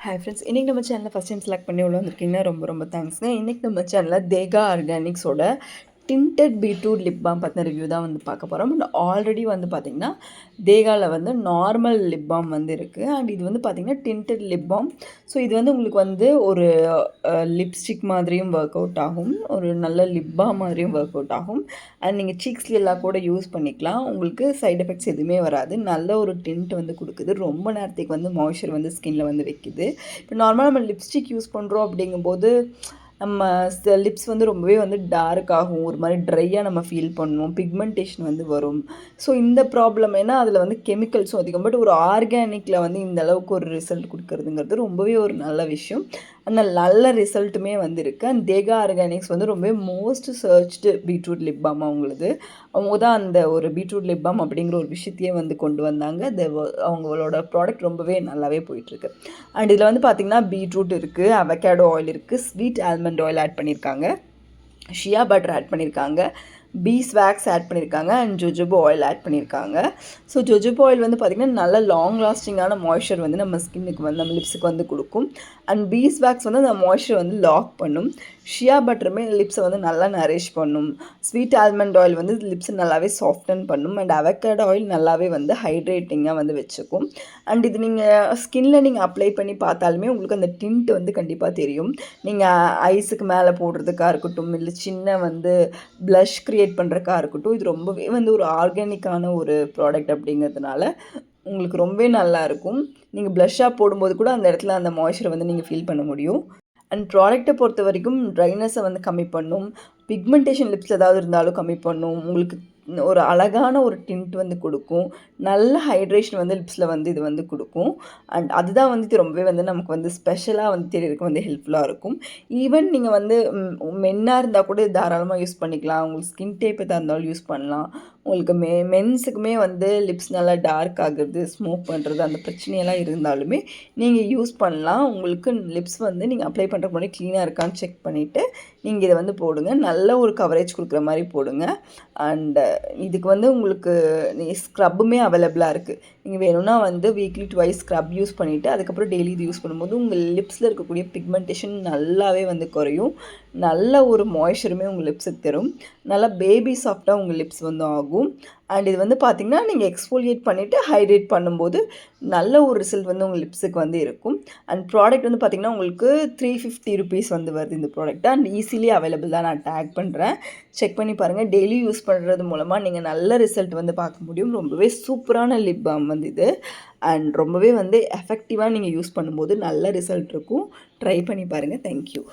Hi friends, இன்றைக்கி நம்ம சேனலில் ஃபஸ்ட் டைம் செலக்ட் பண்ணி உள்ள வந்திருக்கீங்கன்னா ரொம்ப தேங்க்ஸ்ங்க. இன்றைக்கி நம்ம சேனலில் தேகா ஆர்கானிக்ஸோட டிண்டட் பீட்ரூட் லிப் பாம் பற்றின ரிவ்யூ தான் வந்து பார்க்க போகிறோம். அண்ட் ஆல்ரெடி வந்து பார்த்திங்கன்னா தேகாவில் வந்து நார்மல் லிப் பாம் வந்து இருக்குது. அண்ட் இது வந்து பார்த்திங்கன்னா டிண்டட் லிப் பாம். ஸோ இது வந்து உங்களுக்கு வந்து ஒரு லிப்ஸ்டிக் மாதிரியும் ஒர்க் அவுட் ஆகும், ஒரு நல்ல லிப் பாம் மாதிரியும் ஒர்க் அவுட் ஆகும். அண்ட் நீங்கள் சீக்ஸ்ல எல்லாம் கூட யூஸ் பண்ணிக்கலாம். உங்களுக்கு சைட் எஃபெக்ட்ஸ் எதுவுமே வராது. நல்ல ஒரு டிண்ட் வந்து கொடுக்குது. ரொம்ப நேரத்துக்கு வந்து மாய்ஸ்சர் வந்து ஸ்கின்னில் வந்து வைக்குது. இப்போ நார்மலாக நம்ம லிப்ஸ்டிக் யூஸ் பண்ணுறோம் அப்படிங்கும்போது நம்ம லிப்ஸ் வந்து ரொம்பவே வந்து டார்க் ஆகும், ஒரு மாதிரி ட்ரையாக நம்ம ஃபீல் பண்ணுவோம், பிக்மெண்டேஷன் வந்து வரும். ஸோ இந்த ப்ராப்ளம் ஏன்னா அதில் வந்து கெமிக்கல்ஸும் அதிகம். பட் ஒரு ஆர்கானிக்கில் வந்து இந்த அளவுக்கு ஒரு ரிசல்ட் கொடுக்குறதுங்கிறது ரொம்பவே ஒரு நல்ல விஷயம். அந்த நல்ல ரிசல்ட்டுமே வந்து இருக்குது. அண்ட் தேகா ஆர்கானிக்ஸ் வந்து ரொம்பவே most searched beetroot lip balm அவங்களது. அவங்க தான் அந்த ஒரு பீட்ரூட் லிப் பாம் அப்படிங்கிற ஒரு விஷயத்தையே வந்து கொண்டு வந்தாங்க. அவங்களோட ப்ராடக்ட் ரொம்பவே நல்லாவே போயிட்டுருக்கு. அண்ட் இதில் வந்து பார்த்திங்கன்னா பீட்ரூட் இருக்குது, அவகேடோ ஆயில் இருக்குது, ஸ்வீட் ஆல்மண்ட் ஆயில் ஆட் பண்ணியிருக்காங்க, ஷியா பட்டர் ஆட் பண்ணியிருக்காங்க, பீஸ்வேக்ஸ் ஆட் பண்ணியிருக்காங்க, அண்ட் ஜொஜோபோ ஆயில் ஆட் பண்ணியிருக்காங்க. ஸோ ஜொஜோபோ ஆயில் வந்து பார்த்திங்கன்னா நல்ல லாங் லாஸ்டிங்கான மாய்ஸ்சர் வந்து நம்ம ஸ்கின்னுக்கு வந்து நம்ம லிப்ஸுக்கு வந்து கொடுக்கும். அண்ட் பீஸ்வேக்ஸ் வந்து அந்த மாய்ஸ்சர் வந்து லாக் பண்ணும். ஷியா பட்டருமே லிப்ஸை வந்து நல்லா நரிஷ் பண்ணும். ஸ்வீட் ஆல்மண்ட் ஆயில் வந்து லிப்ஸை நல்லாவே சாஃப்டன் பண்ணும். அண்ட் அவகேடோ ஆயில் நல்லாவே வந்து ஹைட்ரேட்டிங்காக வந்து வச்சுக்கும். அண்ட் இது நீங்கள் ஸ்கின்னில் நீங்கள் அப்ளை பண்ணி பார்த்தாலுமே உங்களுக்கு அந்த டிண்ட் வந்து கண்டிப்பாக தெரியும். நீங்கள் ஐஸுக்கு மேலே போடுறதுக்காக இருக்கட்டும், இல்லை சின்ன வந்து ப்ளஷ் க்ரியேட் பண்ணுறதுக்காக இருக்கட்டும், இது ரொம்பவே வந்து ஒரு ஆர்கானிக்கான ஒரு ப்ராடக்ட் அப்படிங்கிறதுனால உங்களுக்கு ரொம்பவே நல்லாயிருக்கும். நீங்கள் ப்ளஷ்ஷாக போடும்போது கூட அந்த இடத்துல அந்த மாய்ஸ்சரை வந்து நீங்கள் ஃபீல் பண்ண முடியும். அண்ட் ப்ராடக்ட்டை பொறுத்த வரைக்கும் ட்ரைனஸை வந்து கம்மி பண்ணும், பிக்மெண்டேஷன் லிப்ஸ் ஏதாவது இருந்தாலும் கம்மி பண்ணும், உங்களுக்கு ஒரு அழகான ஒரு டிண்ட் வந்து கொடுக்கும், நல்ல ஹைட்ரேஷன் வந்து லிப்ஸில் வந்து இது வந்து கொடுக்கும். அண்ட் அதுதான் வந்து இது ரொம்பவே வந்து நமக்கு வந்து ஸ்பெஷலாக வந்து தெரியறதுக்கு வந்து ஹெல்ப்ஃபுல்லாக இருக்கும். ஈவன் நீங்கள் வந்து மென்னாக இருந்தால் கூட இது தாராளமாக யூஸ் பண்ணிக்கலாம். உங்களுக்கு ஸ்கின் டைப் எதாக இருந்தாலும் யூஸ் பண்ணலாம். உங்களுக்கு மென்ஸுக்குமே வந்து லிப்ஸ் நல்லா டார்க் ஆகுறது, ஸ்மோக் பண்ணுறது அந்த பிரச்சனையெல்லாம் இருந்தாலுமே நீங்கள் யூஸ் பண்ணலாம். உங்களுக்கு லிப்ஸ் வந்து நீங்கள் அப்ளை பண்ணுறதுக்கு முன்னாடி க்ளீனாக இருக்கான்னு செக் பண்ணிவிட்டு நீங்கள் இதை வந்து போடுங்க. நல்ல ஒரு கவரேஜ் கொடுக்குற மாதிரி போடுங்க. அண்டு இதுக்கு வந்து உங்களுக்கு ஸ்க்ரப்புமே அவைலபிளாக இருக்குது. நீங்கள் வேணும்னா வந்து வீக்லி ட்வைஸ் ஸ்க்ரப் யூஸ் பண்ணிவிட்டு அதுக்கப்புறம் டெய்லி இது யூஸ் பண்ணும்போது உங்கள் லிப்ஸில் இருக்கக்கூடிய பிக்மெண்டேஷன் நல்லாவே வந்து குறையும். நல்ல ஒரு மாய்ஸ்சருமே உங்கள் லிப்ஸுக்கு தரும். நல்லா பேபி சாஃப்டாக உங்கள் லிப்ஸ் வந்து ஆகும். அண்ட் இது வந்து பார்த்திங்கன்னா நீங்கள் எக்ஸ்ஃபோலியேட் பண்ணிவிட்டு ஹைட்ரேட் பண்ணும்போது நல்ல ஒரு ரிசல்ட் வந்து உங்கள் லிப்ஸுக்கு வந்து இருக்கும். அண்ட் ப்ராடக்ட் வந்து பார்த்திங்கன்னா உங்களுக்கு 350 rupees வந்து வருது இந்த ப்ராடக்ட். அண்ட் ஈஸிலி அவைலபிள் தான், நான் டேக் பண்ணுறேன், செக் பண்ணி பாருங்கள். டெய்லி யூஸ் பண்ணுறது மூலமாக நீங்கள் நல்ல ரிசல்ட் வந்து பார்க்க முடியும். ரொம்பவே சூப்பரான லிப் பாம் வந்து இது. அண்ட் ரொம்பவே வந்து எஃபெக்டிவாக நீங்கள் யூஸ் பண்ணும்போது நல்ல ரிசல்ட் இருக்கும். ட்ரை பண்ணி பாருங்கள். தேங்க்யூ.